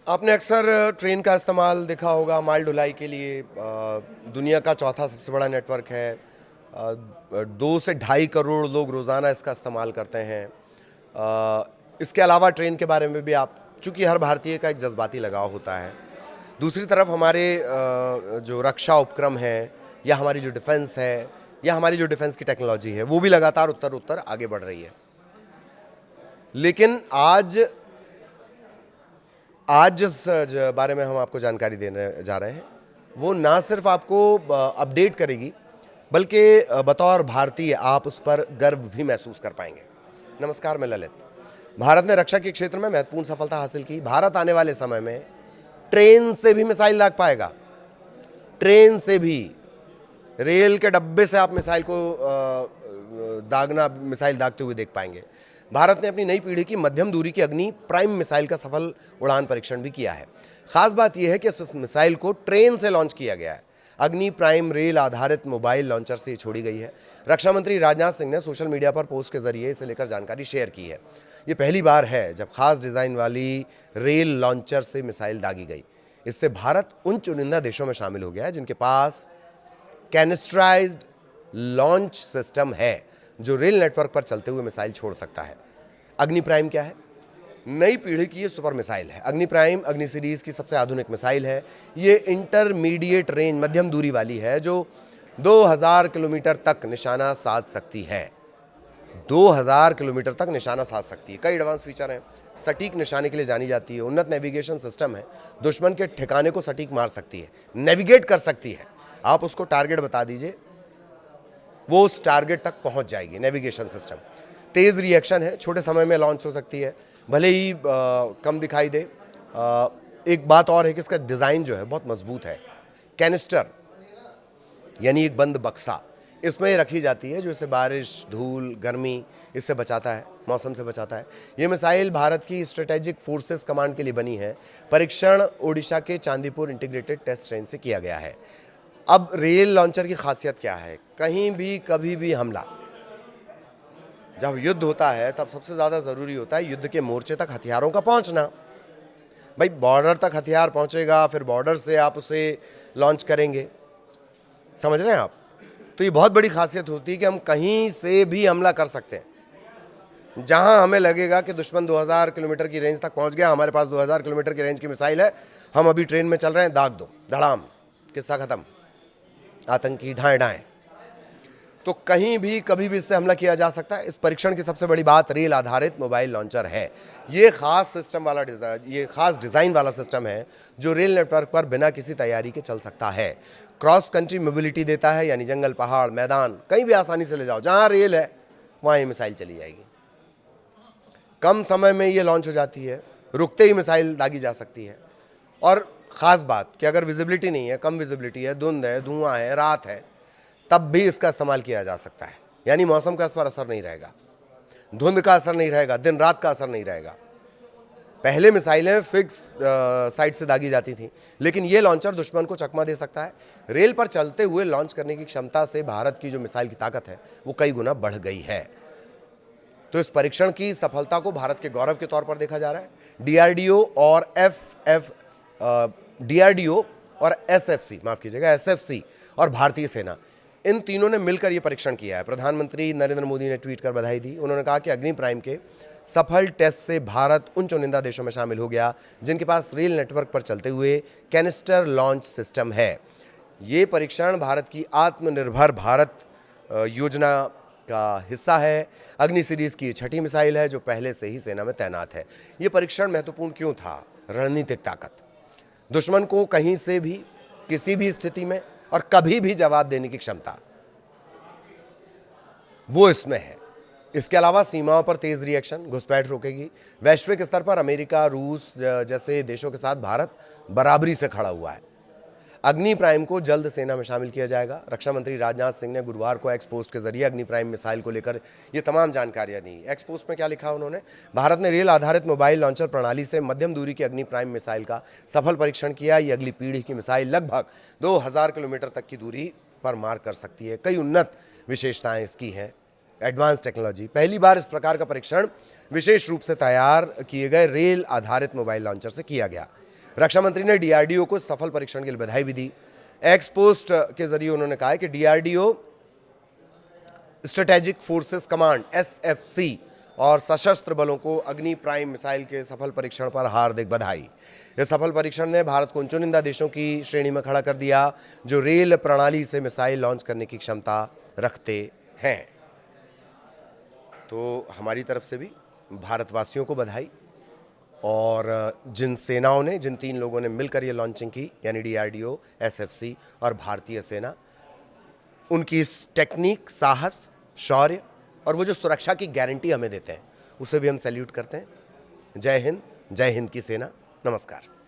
आपने अक्सर ट्रेन का इस्तेमाल देखा होगा माल ढुलाई के लिए। दुनिया का चौथा सबसे बड़ा नेटवर्क है। 2 से ढाई करोड़ लोग रोज़ाना इसका इस्तेमाल करते हैं। इसके अलावा ट्रेन के बारे में भी आप, चूँकि हर भारतीय का एक जज्बाती लगाव होता है। दूसरी तरफ हमारे जो रक्षा उपक्रम है, या हमारी जो डिफेंस है, या हमारी जो डिफेंस की टेक्नोलॉजी है, वो भी लगातार उत्तर उत्तर आगे बढ़ रही है। लेकिन आज जिस बारे में हम आपको जानकारी देने जा रहे हैं, वो ना सिर्फ आपको अपडेट करेगी, बल्कि बतौर भारतीय आप उस पर गर्व भी महसूस कर पाएंगे। नमस्कार, मैं ललित। भारत ने रक्षा के क्षेत्र में महत्वपूर्ण सफलता हासिल की। भारत आने वाले समय में ट्रेन से भी मिसाइल दाग पाएगा। ट्रेन से भी, रेल के डब्बे से आप मिसाइल दागते हुए देख पाएंगे। भारत ने अपनी नई पीढ़ी की मध्यम दूरी की अग्नि प्राइम मिसाइल का सफल उड़ान परीक्षण भी किया है। खास बात यह है कि इस मिसाइल को ट्रेन से लॉन्च किया गया है। अग्नि प्राइम रेल आधारित मोबाइल लॉन्चर से छोड़ी गई है। रक्षा मंत्री राजनाथ सिंह ने सोशल मीडिया पर पोस्ट के जरिए इसे लेकर जानकारी शेयर की है। ये पहली बार है जब खास डिजाइन वाली रेल लॉन्चर से मिसाइल दागी गई। इससे भारत उन चुनिंदा देशों में शामिल हो गया है जिनके पास कैनिस्ट्राइज्ड लॉन्च सिस्टम है, जो रेल नेटवर्क पर चलते हुए मिसाइल छोड़ सकता है। अग्नि प्राइम क्या है? नई पीढ़ी की ये सुपर मिसाइल है। अग्नि प्राइम अग्नि सीरीज की सबसे आधुनिक मिसाइल है। ये इंटरमीडिएट रेंज, मध्यम दूरी वाली है, जो 2000 किलोमीटर तक निशाना साध सकती है। 2000 किलोमीटर तक निशाना साध सकती है। कई एडवांस फीचर हैं। सटीक निशाने के लिए जानी जाती है। उन्नत नेविगेशन सिस्टम है। दुश्मन के ठिकाने को सटीक मार सकती है, नेविगेट कर सकती है। आप उसको टारगेट बता दीजिए, वो उस टारगेट तक पहुंच जाएगी। नेविगेशन सिस्टम तेज रिएक्शन है, छोटे समय में लॉन्च हो सकती है, भले ही कम दिखाई दे। एक बात और है कि इसका डिज़ाइन जो है बहुत मजबूत है। कैनिस्टर यानी एक बंद बक्सा इसमें रखी जाती है, जो इसे बारिश, धूल, गर्मी इससे बचाता है, मौसम से बचाता है। ये मिसाइल भारत की स्ट्रेटेजिक फोर्सेस कमांड के लिए बनी है। परीक्षण ओडिशा के चांदीपुर इंटीग्रेटेड टेस्ट रेंज से किया गया है। अब रेल लॉन्चर की खासियत क्या है? कहीं भी कभी भी हमला, जब युद्ध होता है तब सबसे ज़्यादा ज़रूरी होता है युद्ध के मोर्चे तक हथियारों का पहुंचना। भाई, बॉर्डर तक हथियार पहुंचेगा, फिर बॉर्डर से आप उसे लॉन्च करेंगे। समझ रहे हैं आप? तो ये बहुत बड़ी खासियत होती है कि हम कहीं से भी हमला कर सकते हैं। जहां हमें लगेगा कि दुश्मन 2000 किलोमीटर की रेंज तक पहुंच गया, हमारे पास 2000 किलोमीटर की रेंज की मिसाइल है, हम अभी ट्रेन में चल रहे हैं, दाग दो, धड़ाम, किस्सा खत्म। आतंकी ढाएं ढाएं। तो कहीं भी कभी भी इससे हमला किया जा सकता है। इस परीक्षण की सबसे बड़ी बात रेल आधारित मोबाइल लॉन्चर है। ये खास डिज़ाइन वाला सिस्टम है, जो रेल नेटवर्क पर बिना किसी तैयारी के चल सकता है। क्रॉस कंट्री मोबिलिटी देता है, यानी जंगल, पहाड़, मैदान, कहीं भी आसानी से ले जाओ। जहाँ रेल है वहाँ ये मिसाइल चली जाएगी। कम समय में ये लॉन्च हो जाती है, रुकते ही मिसाइल दागी जा सकती है। और ख़ास बात कि अगर विजिबिलिटी नहीं है, कम विजिबिलिटी है, धुंध है, धुआं है, रात है, तब भी इसका इस्तेमाल किया जा सकता है। यानी मौसम का इस पर असर नहीं रहेगा, धुंध का असर नहीं रहेगा, दिन रात का असर नहीं रहेगा। पहले मिसाइलें फिक्स साइड से दागी जाती थीं, लेकिन ये लॉन्चर दुश्मन को चकमा दे सकता है। रेल पर चलते हुए लॉन्च करने की क्षमता से भारत की जो मिसाइल की ताकत है वो कई गुना बढ़ गई है। तो इस परीक्षण की सफलता को भारत के गौरव के तौर पर देखा जा रहा है। डीआरडीओ और एसएफसी और भारतीय सेना, इन तीनों ने मिलकर यह परीक्षण किया है। प्रधानमंत्री नरेंद्र मोदी ने ट्वीट कर बधाई दी। उन्होंने कहा कि अग्नि प्राइम के सफल टेस्ट से भारत उन चुनिंदा देशों में शामिल हो गया जिनके पास रेल नेटवर्क पर चलते हुए कैनिस्टर लॉन्च सिस्टम है। ये परीक्षण भारत की आत्मनिर्भर भारत योजना का हिस्सा है। अग्नि सीरीज की छठी मिसाइल है, जो पहले से ही सेना में तैनात है। ये परीक्षण महत्वपूर्ण क्यों था? रणनीतिक ताकत, दुश्मन को कहीं से भी, किसी भी स्थिति में और कभी भी जवाब देने की क्षमता, वो इसमें है। इसके अलावा सीमाओं पर तेज रिएक्शन, घुसपैठ रोकेगी। वैश्विक स्तर पर अमेरिका, रूस जैसे देशों के साथ भारत बराबरी से खड़ा हुआ है। अग्नि प्राइम को जल्द सेना में शामिल किया जाएगा। रक्षा मंत्री राजनाथ सिंह ने गुरुवार को एक्स पोस्ट के जरिए अग्नि प्राइम मिसाइल को लेकर ये तमाम जानकारियां दी। एक्स पोस्ट में क्या लिखा उन्होंने? भारत ने रेल आधारित मोबाइल लॉन्चर प्रणाली से मध्यम दूरी की अग्नि प्राइम मिसाइल का सफल परीक्षण किया। ये अगली पीढ़ी की मिसाइल लगभग 2000 किलोमीटर तक की दूरी पर मार कर सकती है। कई उन्नत विशेषताएं इसकी हैं। एडवांस टेक्नोलॉजी, पहली बार इस प्रकार का परीक्षण विशेष रूप से तैयार किए गए रेल आधारित मोबाइल लॉन्चर से किया गया। रक्षा मंत्री ने डीआरडीओ को सफल परीक्षण के लिए बधाई भी दी। एक्स पोस्ट के जरिए उन्होंने कहा है कि DRDO, strategic forces command SFC और सशस्त्र बलों को अग्नि प्राइम मिसाइल के सफल परीक्षण पर हार्दिक बधाई। इस सफल परीक्षण ने भारत को उन चुनिंदा देशों की श्रेणी में खड़ा कर दिया जो रेल प्रणाली से मिसाइल लॉन्च करने की क्षमता रखते हैं। तो हमारी तरफ से भी भारतवासियों को बधाई, और जिन सेनाओं ने, जिन 3 लोगों ने मिलकर ये लॉन्चिंग की, यानी डीआरडीओ, एसएफसी और भारतीय सेना, उनकी इस टेक्निक, साहस, शौर्य और वो जो सुरक्षा की गारंटी हमें देते हैं, उसे भी हम सैल्यूट करते हैं। जय हिंद की सेना। नमस्कार।